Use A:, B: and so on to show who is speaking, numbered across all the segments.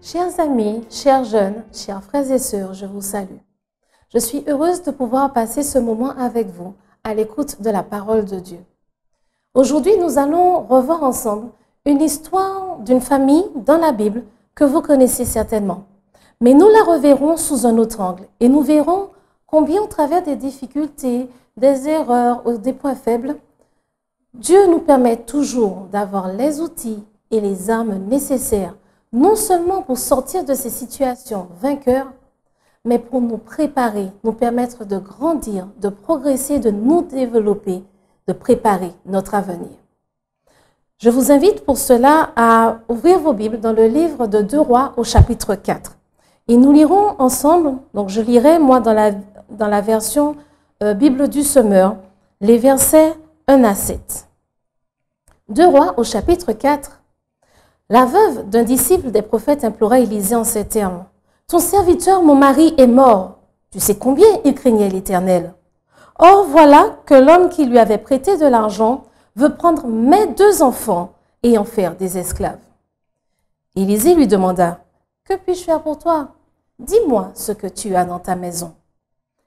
A: Chers amis, chers jeunes, chers frères et sœurs, je vous salue. Je suis heureuse de pouvoir passer ce moment avec vous à l'écoute de la parole de Dieu. Aujourd'hui, nous allons revoir ensemble une histoire d'une famille dans la Bible que vous connaissez certainement. Mais nous la reverrons sous un autre angle et nous verrons combien au travers des difficultés, des erreurs ou des points faibles, Dieu nous permet toujours d'avoir les outils et les armes nécessaires, non seulement pour sortir de ces situations vainqueurs, mais pour nous préparer, nous permettre de grandir, de progresser, de nous développer, de préparer notre avenir. Je vous invite pour cela à ouvrir vos Bibles dans le livre de 2 Rois au chapitre 4. Et nous lirons ensemble, donc je lirai moi dans la version Bible du Semeur, les versets 1 à 7. 2 Rois au chapitre 4. La veuve d'un disciple des prophètes implora Élisée en ces termes. « Ton serviteur, mon mari, est mort. Tu sais combien il craignait l'Éternel. Or, voilà que l'homme qui lui avait prêté de l'argent veut prendre mes 2 enfants et en faire des esclaves. » Élisée lui demanda, « Que puis-je faire pour toi? Dis-moi ce que tu as dans ta maison. »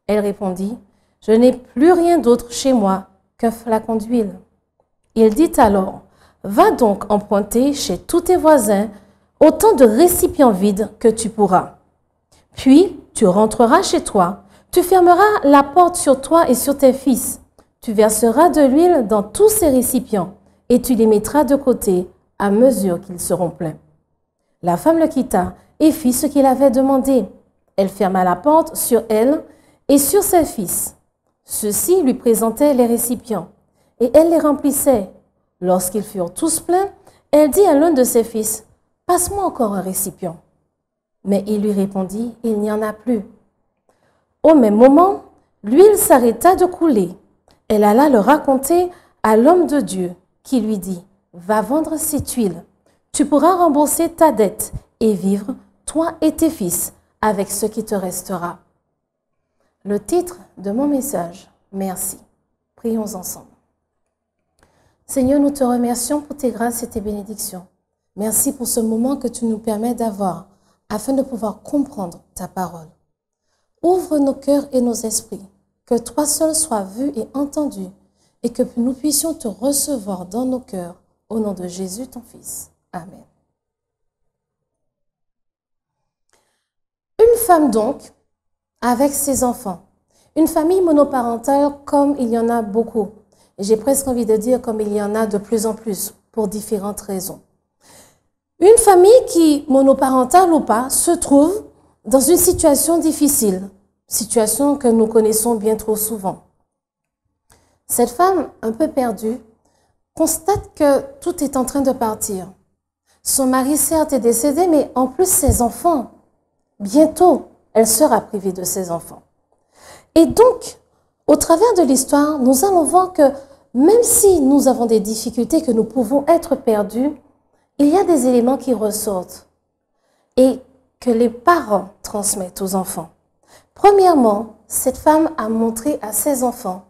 A: Elle répondit, « Je n'ai plus rien d'autre chez moi qu'un flacon d'huile. » Il dit alors, « Va donc emprunter chez tous tes voisins autant de récipients vides que tu pourras. Puis tu rentreras chez toi, tu fermeras la porte sur toi et sur tes fils. Tu verseras de l'huile dans tous ces récipients et tu les mettras de côté à mesure qu'ils seront pleins. » La femme le quitta et fit ce qu'il avait demandé. Elle ferma la porte sur elle et sur ses fils. Ceux-ci lui présentaient les récipients et elle les remplissait. Lorsqu'ils furent tous pleins, elle dit à l'un de ses fils, « Passe-moi encore un récipient. » Mais il lui répondit, « Il n'y en a plus. » Au même moment, l'huile s'arrêta de couler. Elle alla le raconter à l'homme de Dieu qui lui dit, « Va vendre cette huile. Tu pourras rembourser ta dette et vivre, toi et tes fils, avec ce qui te restera. » Le titre de mon message, merci. Prions ensemble. Seigneur, nous te remercions pour tes grâces et tes bénédictions. Merci pour ce moment que tu nous permets d'avoir afin de pouvoir comprendre ta parole. Ouvre nos cœurs et nos esprits, que toi seul sois vu et entendu et que nous puissions te recevoir dans nos cœurs au nom de Jésus, ton Fils. Amen. Une femme donc, avec ses enfants, une famille monoparentale comme il y en a beaucoup. Et j'ai presque envie de dire comme il y en a de plus en plus, pour différentes raisons. Une famille qui, monoparentale ou pas, se trouve dans une situation difficile, situation que nous connaissons bien trop souvent. Cette femme, un peu perdue, constate que tout est en train de partir. Son mari, certes, est décédé, mais en plus ses enfants, bientôt, elle sera privée de ses enfants. Et donc, au travers de l'histoire, nous allons voir que même si nous avons des difficultés, que nous pouvons être perdus, il y a des éléments qui ressortent et que les parents transmettent aux enfants. Premièrement, cette femme a montré à ses enfants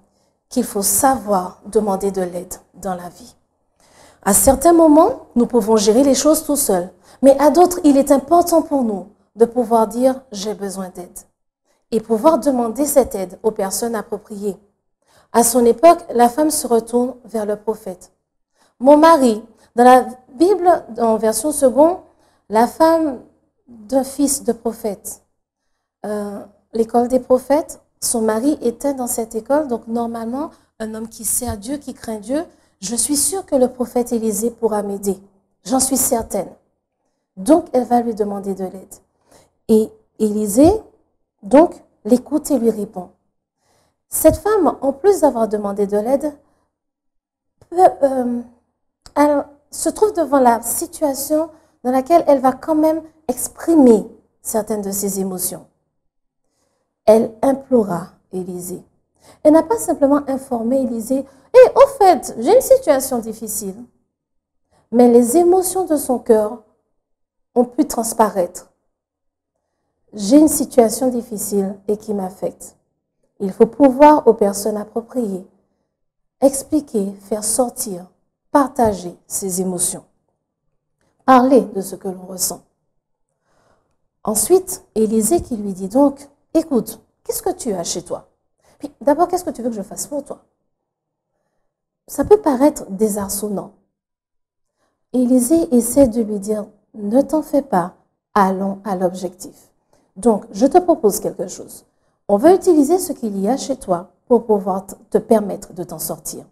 A: qu'il faut savoir demander de l'aide dans la vie. À certains moments, nous pouvons gérer les choses tout seuls, mais à d'autres, il est important pour nous de pouvoir dire « j'ai besoin d'aide » et pouvoir demander cette aide aux personnes appropriées. À son époque, la femme se retourne vers le prophète. Mon mari, dans la Bible, en version seconde, la femme d'un fils de prophète, l'école des prophètes, son mari était dans cette école, donc normalement, un homme qui sert Dieu, qui craint Dieu, je suis sûre que le prophète Élisée pourra m'aider. J'en suis certaine. Donc, elle va lui demander de l'aide. Et Élisée, donc, l'écoute et lui répond. Cette femme, en plus d'avoir demandé de l'aide, elle se trouve devant la situation dans laquelle elle va quand même exprimer certaines de ses émotions. Elle implora Élisée. Elle n'a pas simplement informé Élisée, « Et au fait, j'ai une situation difficile. » Mais les émotions de son cœur ont pu transparaître. J'ai une situation difficile et qui m'affecte. Il faut pouvoir aux personnes appropriées expliquer, faire sortir, partager ses émotions. Parler de ce que l'on ressent. Ensuite, Élisée qui lui dit donc, écoute, qu'est-ce que tu as chez toi? Puis d'abord, qu'est-ce que tu veux que je fasse pour toi? Ça peut paraître désarçonnant. Élisée essaie de lui dire, ne t'en fais pas, allons à l'objectif. Donc, je te propose quelque chose. On va utiliser ce qu'il y a chez toi pour pouvoir te permettre de t'en sortir.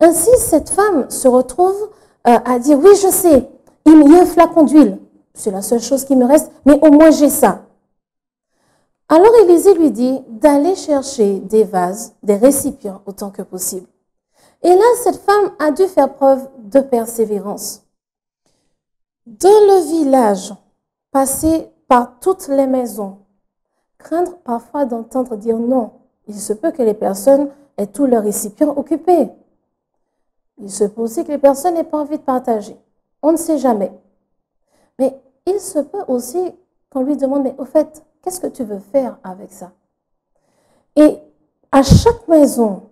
A: Ainsi, cette femme se retrouve à dire, oui, je sais, il y a un flacon d'huile. C'est la seule chose qui me reste, mais au moins j'ai ça. Alors Élisée lui dit d'aller chercher des vases, des récipients autant que possible. Et là, cette femme a dû faire preuve de persévérance. Dans le village, passer par toutes les maisons, craindre parfois d'entendre dire non. Il se peut que les personnes aient tous leurs récipients occupés. Il se peut aussi que les personnes n'aient pas envie de partager. On ne sait jamais. Mais il se peut aussi qu'on lui demande, mais au fait, qu'est-ce que tu veux faire avec ça? Et à chaque maison,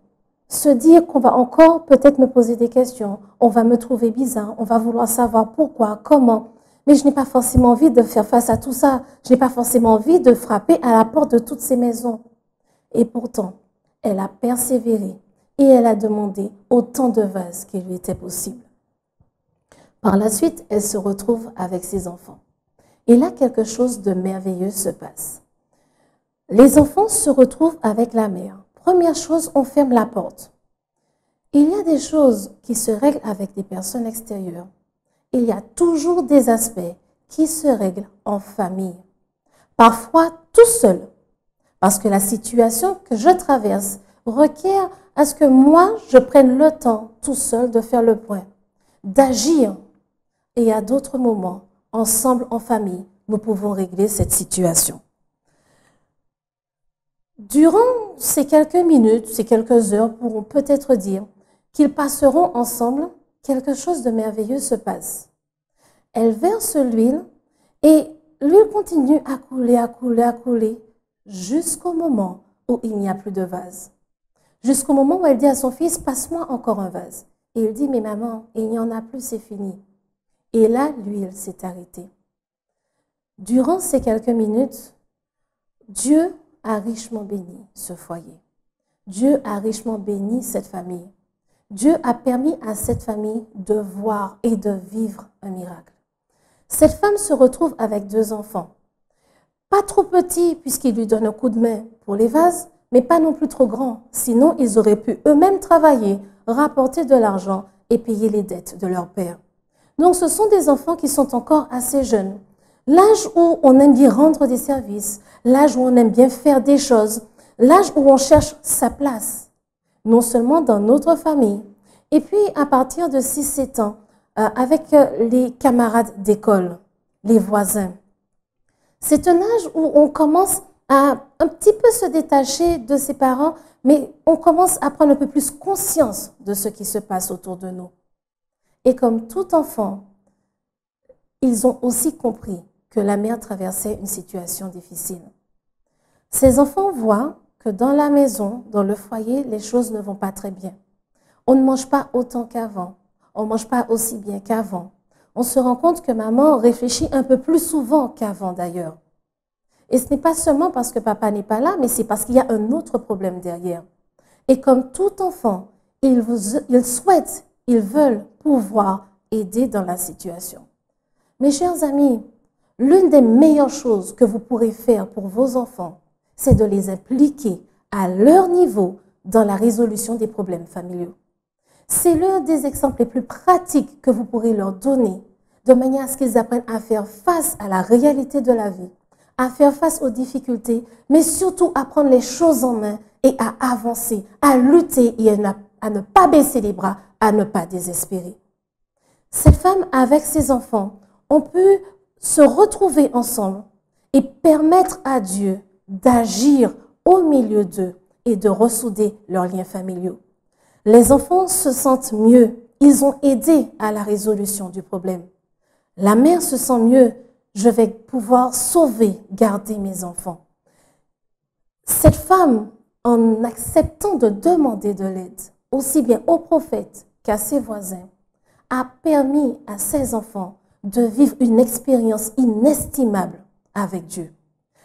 A: se dire qu'on va encore peut-être me poser des questions, on va me trouver bizarre, on va vouloir savoir pourquoi, comment, mais je n'ai pas forcément envie de faire face à tout ça, je n'ai pas forcément envie de frapper à la porte de toutes ces maisons. Et pourtant, elle a persévéré et elle a demandé autant de vases qu'il lui était possible. Par la suite, elle se retrouve avec ses enfants. Et là, quelque chose de merveilleux se passe. Les enfants se retrouvent avec la mère. Première chose, on ferme la porte. Il y a des choses qui se règlent avec des personnes extérieures. Il y a toujours des aspects qui se règlent en famille. Parfois tout seul, parce que la situation que je traverse requiert à ce que moi, je prenne le temps tout seul de faire le point, d'agir. Et à d'autres moments, ensemble en famille, nous pouvons régler cette situation. Durant ces quelques minutes, ces quelques heures, pourront peut-être dire qu'ils passeront ensemble, quelque chose de merveilleux se passe. Elle verse l'huile et l'huile continue à couler, à couler, à couler, jusqu'au moment où il n'y a plus de vase. Jusqu'au moment où elle dit à son fils, passe-moi encore un vase. Et il dit, mais maman, il n'y en a plus, c'est fini. Et là, l'huile s'est arrêtée. Durant ces quelques minutes, Dieu a richement béni ce foyer. Dieu a richement béni cette famille. Dieu a permis à cette famille de voir et de vivre un miracle. Cette femme se retrouve avec 2 enfants. Pas trop petits puisqu'il lui donne un coup de main pour les vases, mais pas non plus trop grands. Sinon, ils auraient pu eux-mêmes travailler, rapporter de l'argent et payer les dettes de leur père. Donc, ce sont des enfants qui sont encore assez jeunes. L'âge où on aime bien rendre des services, l'âge où on aime bien faire des choses, l'âge où on cherche sa place, non seulement dans notre famille, et puis à partir de 6-7 ans, avec les camarades d'école, les voisins. C'est un âge où on commence à un petit peu se détacher de ses parents, mais on commence à prendre un peu plus conscience de ce qui se passe autour de nous. Et comme tout enfant, ils ont aussi compris que la mère traversait une situation difficile. Ces enfants voient que dans la maison, dans le foyer, les choses ne vont pas très bien. On ne mange pas autant qu'avant. On ne mange pas aussi bien qu'avant. On se rend compte que maman réfléchit un peu plus souvent qu'avant d'ailleurs. Et ce n'est pas seulement parce que papa n'est pas là, mais c'est parce qu'il y a un autre problème derrière. Et comme tout enfant, ils souhaitent, ils veulent pouvoir aider dans la situation. Mes chers amis, l'une des meilleures choses que vous pourrez faire pour vos enfants, c'est de les impliquer à leur niveau dans la résolution des problèmes familiaux. C'est l'un des exemples les plus pratiques que vous pourrez leur donner, de manière à ce qu'ils apprennent à faire face à la réalité de la vie, à faire face aux difficultés, mais surtout à prendre les choses en main et à avancer, à lutter et à ne pas baisser les bras, à ne pas désespérer. Cette femme avec ses enfants, on peut se retrouver ensemble et permettre à Dieu d'agir au milieu d'eux et de ressouder leurs liens familiaux. Les enfants se sentent mieux, ils ont aidé à la résolution du problème. La mère se sent mieux, je vais pouvoir sauver, garder mes enfants. Cette femme, en acceptant de demander de l'aide, aussi bien au prophète qu'à ses voisins, a permis à ses enfants de vivre une expérience inestimable avec Dieu.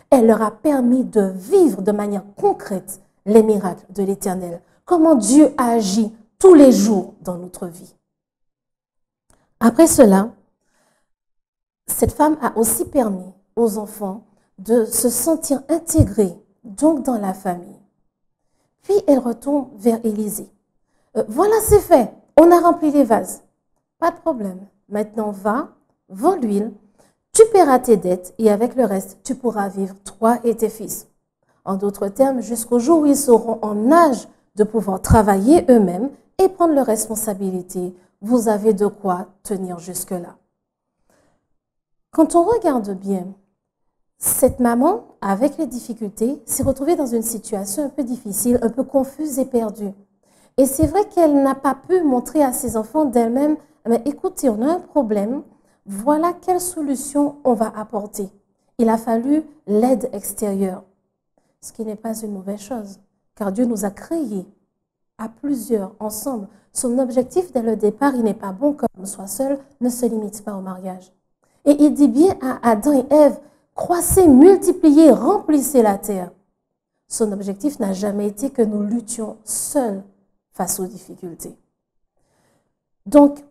A: Elle leur a permis de vivre de manière concrète les miracles de l'Éternel. Comment Dieu agit tous les jours dans notre vie. Après cela, cette femme a aussi permis aux enfants de se sentir intégrés, donc dans la famille. Puis elle retourne vers Élisée. Voilà, c'est fait. On a rempli les vases. Pas de problème. Maintenant, va, vends l'huile, tu paieras tes dettes et avec le reste, tu pourras vivre, toi et tes fils. En d'autres termes, jusqu'au jour où ils seront en âge de pouvoir travailler eux-mêmes et prendre leurs responsabilités, vous avez de quoi tenir jusque-là. Quand on regarde bien, cette maman, avec les difficultés, s'est retrouvée dans une situation un peu difficile, un peu confuse et perdue. Et c'est vrai qu'elle n'a pas pu montrer à ses enfants d'elle-même, mais écoutez, on a un problème, voilà quelle solution on va apporter. Il a fallu l'aide extérieure, ce qui n'est pas une mauvaise chose, car Dieu nous a créés à plusieurs, ensemble. Son objectif dès le départ, il n'est pas bon qu'on soit seul, ne se limite pas au mariage. Et il dit bien à Adam et Ève, croissez, multipliez, remplissez la terre. Son objectif n'a jamais été que nous luttions seuls face aux difficultés. Donc,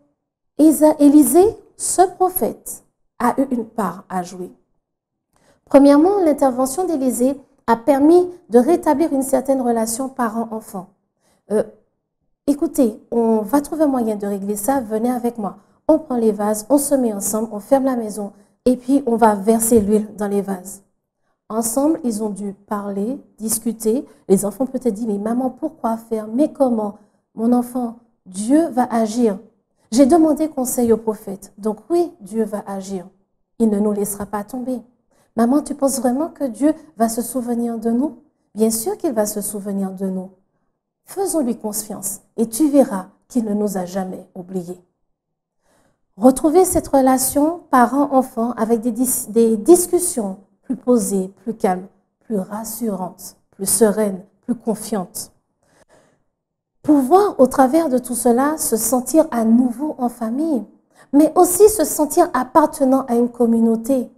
A: Élisée, ce prophète, a eu une part à jouer. Premièrement, l'intervention d'Élisée a permis de rétablir une certaine relation parent-enfant. Écoutez, on va trouver un moyen de régler ça, venez avec moi. On prend les vases, on se met ensemble, on ferme la maison et puis on va verser l'huile dans les vases. Ensemble, ils ont dû parler, discuter. Les enfants peut-être disent, mais maman, pourquoi faire? Mais comment? Mon enfant, Dieu va agir. J'ai demandé conseil au prophète. Donc oui, Dieu va agir. Il ne nous laissera pas tomber. Maman, tu penses vraiment que Dieu va se souvenir de nous? Bien sûr qu'il va se souvenir de nous. Faisons-lui confiance et tu verras qu'il ne nous a jamais oubliés. Retrouver cette relation parent-enfant avec des discussions plus posées, plus calmes, plus rassurantes, plus sereines, plus confiantes. Pouvoir, au travers de tout cela, se sentir à nouveau en famille, mais aussi se sentir appartenant à une communauté.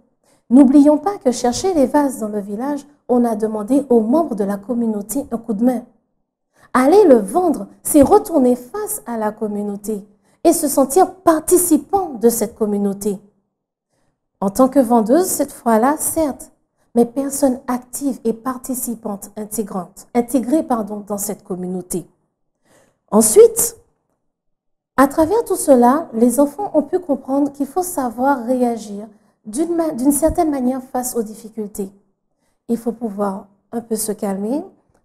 A: N'oublions pas que chercher les vases dans le village, on a demandé aux membres de la communauté un coup de main. Aller le vendre, c'est retourner face à la communauté et se sentir participant de cette communauté. En tant que vendeuse, cette fois-là, certes, mais personne active et participante intégrée dans cette communauté. Ensuite, à travers tout cela, les enfants ont pu comprendre qu'il faut savoir réagir d'une certaine manière face aux difficultés. Il faut pouvoir un peu se calmer,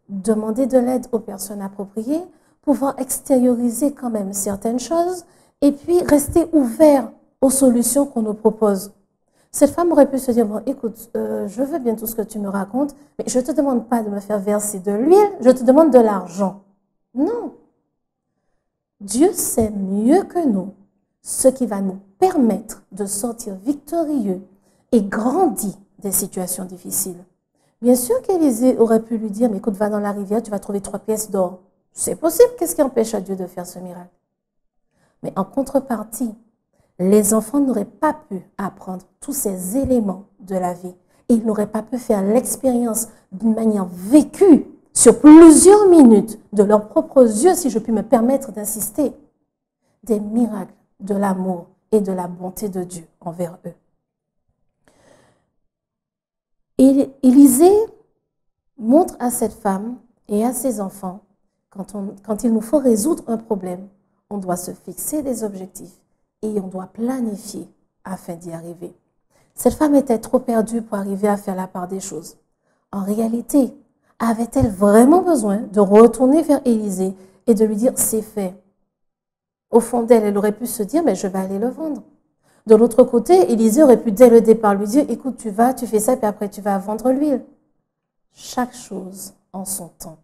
A: demander de l'aide aux personnes appropriées, pouvoir extérioriser quand même certaines choses et puis rester ouvert aux solutions qu'on nous propose. Cette femme aurait pu se dire, bon, écoute, je veux bien tout ce que tu me racontes, mais je ne te demande pas de me faire verser de l'huile, je te demande de l'argent. Non. Dieu sait mieux que nous ce qui va nous permettre de sortir victorieux et grandis des situations difficiles. Bien sûr qu'Élisée aurait pu lui dire, mais écoute, va dans la rivière, tu vas trouver 3 pièces d'or. C'est possible, qu'est-ce qui empêche à Dieu de faire ce miracle? Mais en contrepartie, les enfants n'auraient pas pu apprendre tous ces éléments de la vie. Et ils n'auraient pas pu faire l'expérience d'une manière vécue sur plusieurs minutes de leurs propres yeux, si je puis me permettre d'insister, des miracles de l'amour et de la bonté de Dieu envers eux. Et Élisée montre à cette femme et à ses enfants, quand il nous faut résoudre un problème, on doit se fixer des objectifs et on doit planifier afin d'y arriver. Cette femme était trop perdue pour arriver à faire la part des choses. En réalité, avait-elle vraiment besoin de retourner vers Élisée et de lui dire « c'est fait ». Au fond d'elle, elle aurait pu se dire « mais je vais aller le vendre ». De l'autre côté, Élisée aurait pu dès le départ lui dire « écoute, tu vas, tu fais ça, puis après tu vas vendre l'huile ». Chaque chose en son temps.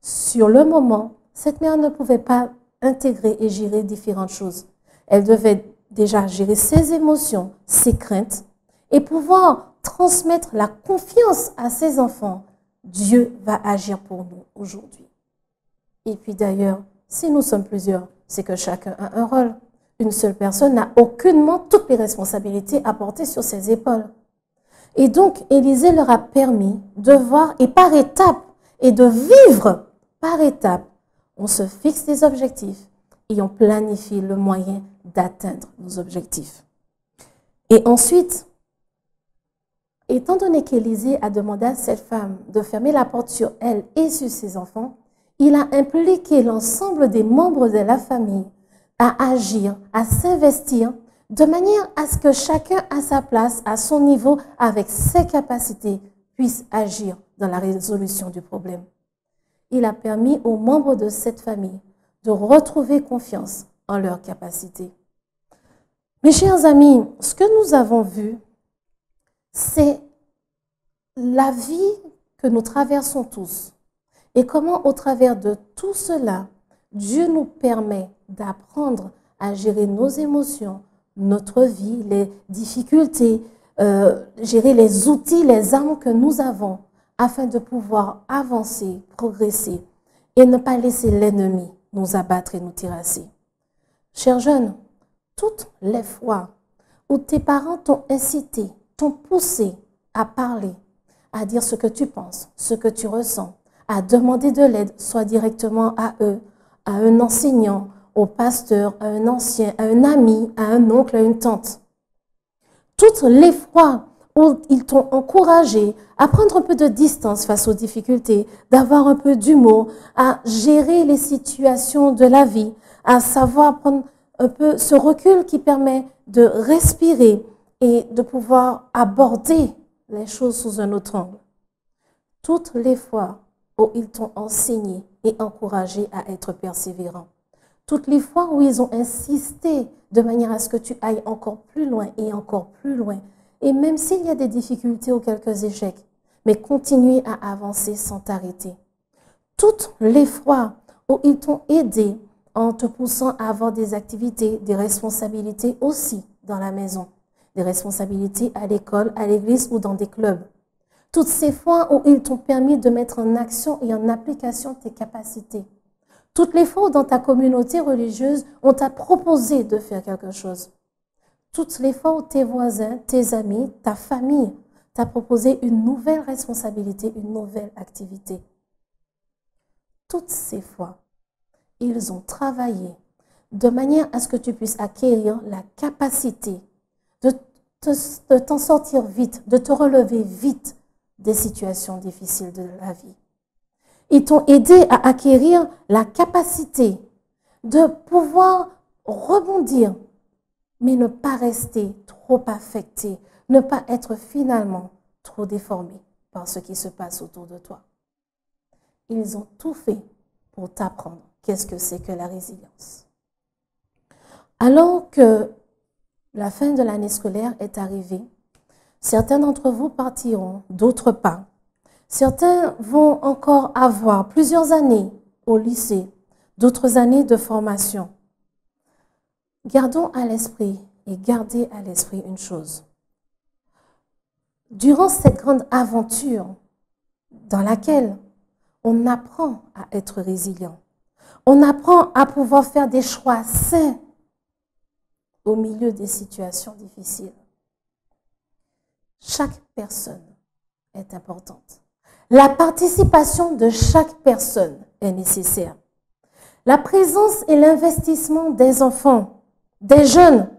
A: Sur le moment, cette mère ne pouvait pas intégrer et gérer différentes choses. Elle devait déjà gérer ses émotions, ses craintes et pouvoir transmettre la confiance à ses enfants. Dieu va agir pour nous aujourd'hui. Et puis d'ailleurs, si nous sommes plusieurs, c'est que chacun a un rôle. Une seule personne n'a aucunement toutes les responsabilités à porter sur ses épaules. Et donc, Élisée leur a permis de voir et par étapes et de vivre par étapes. On se fixe des objectifs et on planifie le moyen d'atteindre nos objectifs. Et ensuite, étant donné qu'Élisée a demandé à cette femme de fermer la porte sur elle et sur ses enfants, il a impliqué l'ensemble des membres de la famille à agir, à s'investir, de manière à ce que chacun à sa place, à son niveau, avec ses capacités, puisse agir dans la résolution du problème. Il a permis aux membres de cette famille de retrouver confiance en leurs capacités. Mes chers amis, ce que nous avons vu, c'est la vie que nous traversons tous et comment au travers de tout cela, Dieu nous permet d'apprendre à gérer nos émotions, notre vie, les difficultés, gérer les outils, les armes que nous avons afin de pouvoir avancer, progresser et ne pas laisser l'ennemi nous abattre et nous terrasser. Chers jeunes, toutes les fois où tes parents t'ont incité, t'ont poussé à parler, à dire ce que tu penses, ce que tu ressens, à demander de l'aide, soit directement à eux, à un enseignant, au pasteur, à un ancien, à un ami, à un oncle, à une tante. Toutes les fois où ils t'ont encouragé à prendre un peu de distance face aux difficultés, d'avoir un peu d'humour, à gérer les situations de la vie, à savoir prendre un peu ce recul qui permet de respirer et de pouvoir aborder les choses sous un autre angle. Toutes les fois où ils t'ont enseigné et encouragé à être persévérant. Toutes les fois où ils ont insisté de manière à ce que tu ailles encore plus loin et encore plus loin. Et même s'il y a des difficultés ou quelques échecs, mais continuer à avancer sans t'arrêter. Toutes les fois où ils t'ont aidé en te poussant à avoir des activités, des responsabilités aussi dans la maison, des responsabilités à l'école, à l'église ou dans des clubs. Toutes ces fois où ils t'ont permis de mettre en action et en application tes capacités. Toutes les fois où dans ta communauté religieuse, on t'a proposé de faire quelque chose. Toutes les fois où tes voisins, tes amis, ta famille t'a proposé une nouvelle responsabilité, une nouvelle activité. Toutes ces fois, ils ont travaillé de manière à ce que tu puisses acquérir la capacité de t'en sortir vite, de te relever vite des situations difficiles de la vie. Ils t'ont aidé à acquérir la capacité de pouvoir rebondir, mais ne pas rester trop affecté, ne pas être finalement trop déformé par ce qui se passe autour de toi. Ils ont tout fait pour t'apprendre qu'est-ce que c'est que la résilience. Alors que la fin de l'année scolaire est arrivée, certains d'entre vous partiront, d'autres pas. Certains vont encore avoir plusieurs années au lycée, d'autres années de formation. Gardons à l'esprit et gardez à l'esprit une chose. Durant cette grande aventure dans laquelle on apprend à être résilient, on apprend à pouvoir faire des choix sains au milieu des situations difficiles. Chaque personne est importante. La participation de chaque personne est nécessaire. La présence et l'investissement des enfants, des jeunes,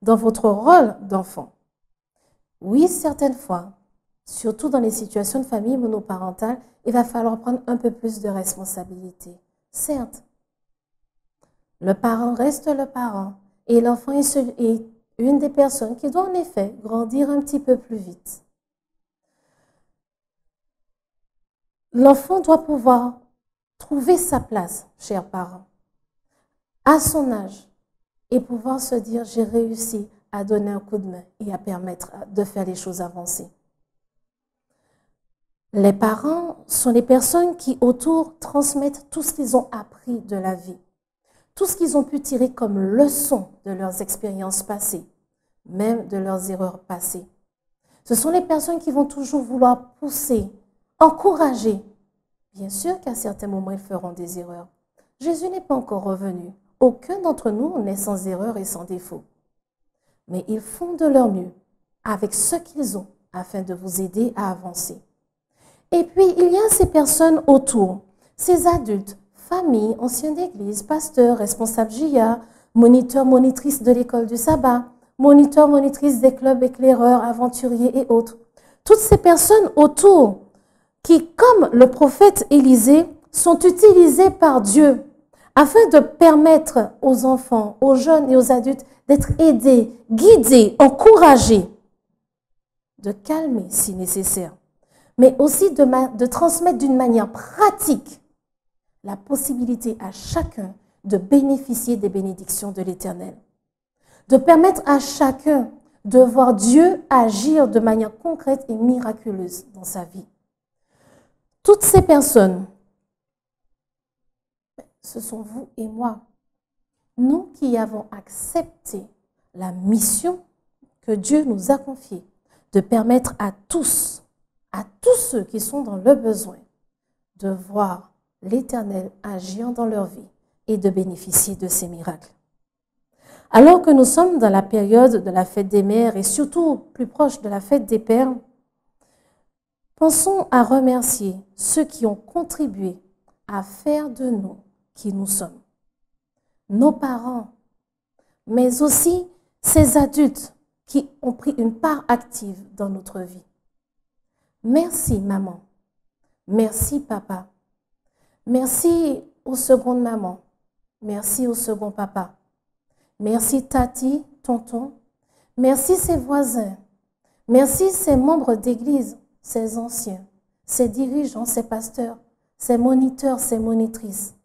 A: dans votre rôle d'enfant. Oui, certaines fois, surtout dans les situations de famille monoparentale, il va falloir prendre un peu plus de responsabilité. Certes, le parent reste le parent et l'enfant est une des personnes qui doit en effet grandir un petit peu plus vite. L'enfant doit pouvoir trouver sa place, chers parents, à son âge et pouvoir se dire « j'ai réussi à donner un coup de main et à permettre de faire les choses avancer ». Les parents sont les personnes qui autour transmettent tout ce qu'ils ont appris de la vie, tout ce qu'ils ont pu tirer comme leçon de leurs expériences passées, même de leurs erreurs passées. Ce sont les personnes qui vont toujours vouloir pousser, encourager. Bien sûr qu'à certains moments, ils feront des erreurs. Jésus n'est pas encore revenu. Aucun d'entre nous n'est sans erreur et sans défaut. Mais ils font de leur mieux avec ce qu'ils ont afin de vous aider à avancer. Et puis, il y a ces personnes autour, ces adultes, familles, anciens d'église, pasteurs, responsables JA, moniteurs, monitrices de l'école du sabbat, moniteurs, monitrices des clubs éclaireurs, aventuriers et autres. Toutes ces personnes autour qui, comme le prophète Élisée, sont utilisées par Dieu afin de permettre aux enfants, aux jeunes et aux adultes d'être aidés, guidés, encouragés, de calmer si nécessaire, mais aussi de transmettre d'une manière pratique la possibilité à chacun de bénéficier des bénédictions de l'Éternel, de permettre à chacun de voir Dieu agir de manière concrète et miraculeuse dans sa vie. Toutes ces personnes, ce sont vous et moi, nous qui avons accepté la mission que Dieu nous a confiée, de permettre à tous ceux qui sont dans le besoin, de voir l'Éternel agir dans leur vie et de bénéficier de ces miracles. Alors que nous sommes dans la période de la fête des mères et surtout plus proche de la fête des pères, pensons à remercier ceux qui ont contribué à faire de nous qui nous sommes. Nos parents, mais aussi ces adultes qui ont pris une part active dans notre vie. Merci maman, merci papa, merci aux secondes mamans, merci au second papa, merci tati, tonton, merci ses voisins, merci ses membres d'église, ses anciens, ses dirigeants, ses pasteurs, ses moniteurs, ses monitrices,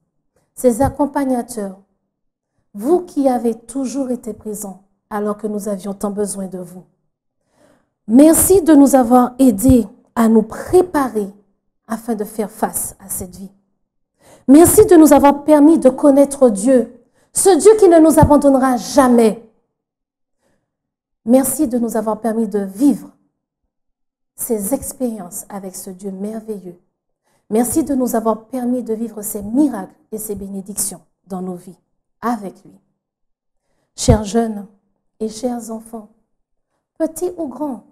A: ses accompagnateurs, vous qui avez toujours été présents alors que nous avions tant besoin de vous. Merci de nous avoir aidés à nous préparer afin de faire face à cette vie. Merci de nous avoir permis de connaître Dieu, ce Dieu qui ne nous abandonnera jamais. Merci de nous avoir permis de vivre ces expériences avec ce Dieu merveilleux. Merci de nous avoir permis de vivre ces miracles et ces bénédictions dans nos vies avec lui. Chers jeunes et chers enfants, petits ou grands,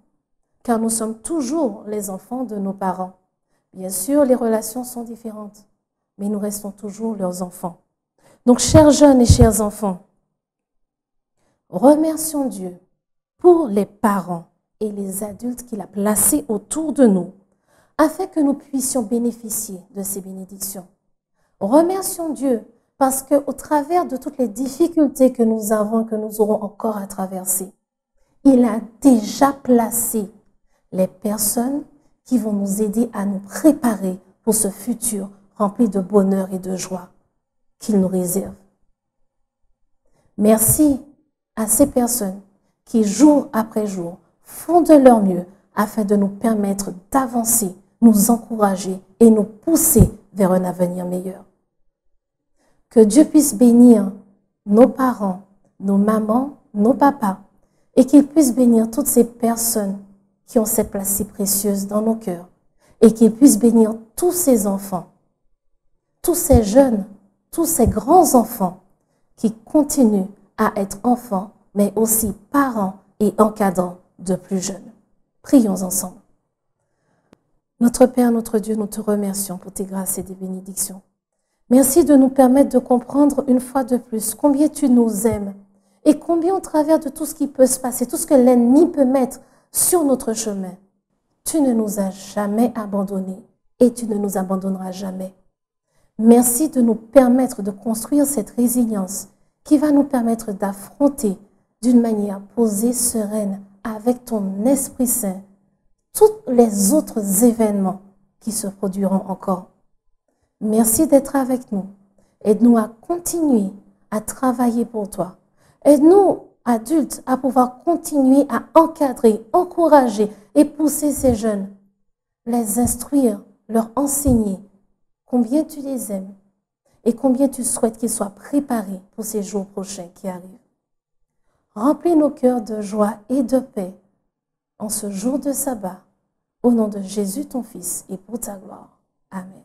A: car nous sommes toujours les enfants de nos parents. Bien sûr, les relations sont différentes, mais nous restons toujours leurs enfants. Donc, chers jeunes et chers enfants, remercions Dieu pour les parents et les adultes qu'il a placés autour de nous, afin que nous puissions bénéficier de ces bénédictions. Remercions Dieu parce qu'au travers de toutes les difficultés que nous avons, que nous aurons encore à traverser, il a déjà placé les personnes qui vont nous aider à nous préparer pour ce futur rempli de bonheur et de joie qu'il nous réserve. Merci à ces personnes qui, jour après jour, font de leur mieux afin de nous permettre d'avancer, nous encourager et nous pousser vers un avenir meilleur. Que Dieu puisse bénir nos parents, nos mamans, nos papas, et qu'il puisse bénir toutes ces personnes qui ont cette place si précieuse dans nos cœurs, et qu'il puisse bénir tous ces enfants, tous ces jeunes, tous ces grands enfants qui continuent à être enfants, mais aussi parents et encadrants de plus jeunes. Prions ensemble. Notre Père, notre Dieu, nous te remercions pour tes grâces et tes bénédictions. Merci de nous permettre de comprendre une fois de plus combien tu nous aimes et combien au travers de tout ce qui peut se passer, tout ce que l'ennemi peut mettre sur notre chemin, tu ne nous as jamais abandonnés et tu ne nous abandonneras jamais. Merci de nous permettre de construire cette résilience qui va nous permettre d'affronter d'une manière posée, sereine, avec ton Esprit Saint, tous les autres événements qui se produiront encore. Merci d'être avec nous. Aide-nous à continuer à travailler pour toi. Aide-nous, adultes, à pouvoir continuer à encadrer, encourager et pousser ces jeunes, les instruire, leur enseigner combien tu les aimes et combien tu souhaites qu'ils soient préparés pour ces jours prochains qui arrivent. Remplis nos cœurs de joie et de paix en ce jour de sabbat, au nom de Jésus ton Fils et pour ta gloire. Amen.